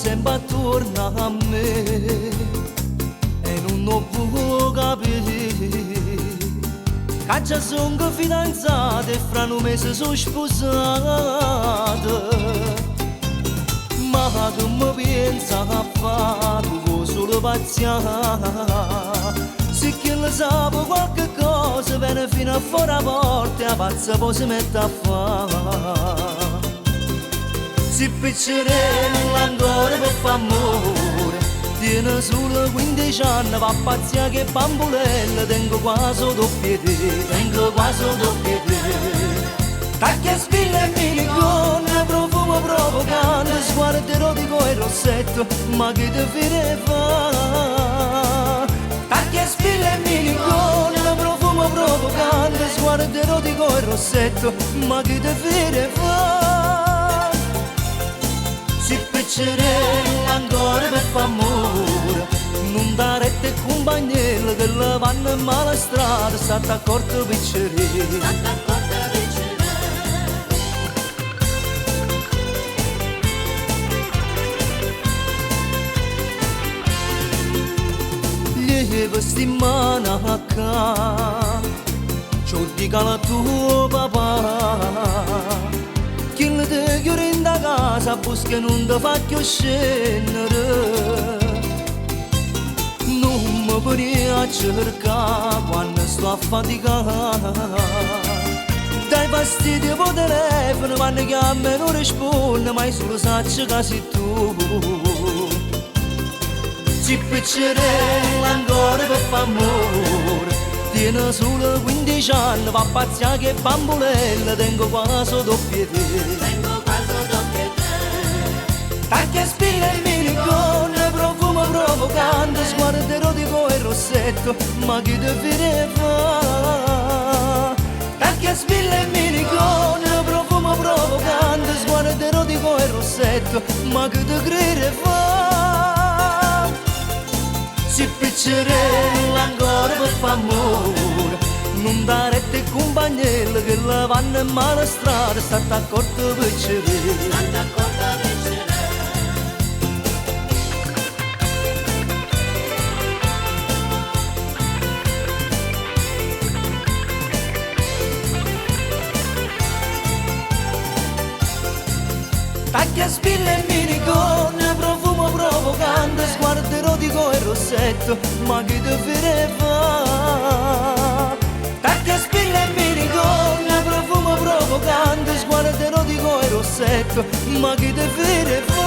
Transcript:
sempre attorno a me e non può capire che già sono fidanzata e fra un mese sono sposata. Ma che mi pensa a fare tu solo pazziare? Se chi lo sa qualche cosa viene fino a fuori la porta e la pazza poi si mette a fare. Si picceremo ancora per fare amore, tiene solo 15 anni, va a pazziare che bambolella, tengo quasi doppie te, tengo quasi doppie te. Tacchi e spilla e minicone, profumo provocante, sguardo erotico e rossetto, ma che te fine fa? Tacchi e spilla e minicone, profumo provocante, sguardo erotico e rossetto, ma che te fine fa? Si picceremo ancora per fare amore, non dare te compagnello che la vanno in mala strada, state accorto picceremo. Lieve stimmanacca, ciò dica la tua papà, chi le te chiudi in da casa, busca non ti fa più scendere. Non mi puoi a cercare quando sto a faticare, dai fastidio per telefono, quando chiami non risponde, ma solo sacci che sei tu. Ci picceremo ancora per fare amore, tiene solo 15 anni, va a pazziare che bambolella, tengo quasi doppie te, tengo quasi doppie te. Tacchi e spilla e minicone, profumo provocante, sguardo erotico e rossetto, ma chi te fine fa? Tacchi e spilla e minicone, profumo provocante, sguardo erotico e rossetto, ma chi te crede fa? Si picceremo ancora per fare amore, non dare te compagnello che la vanno in mala strada, state accorto picceremo, state accorto picceremo. Tacchi e spilla e minicone, profumo provocante, sguardo erotico e rossetto, ma chi te fine fa? Tacchi e spilla e minicone, profumo provocante, sguardo erotico e rossetto, ma chi te fine fa?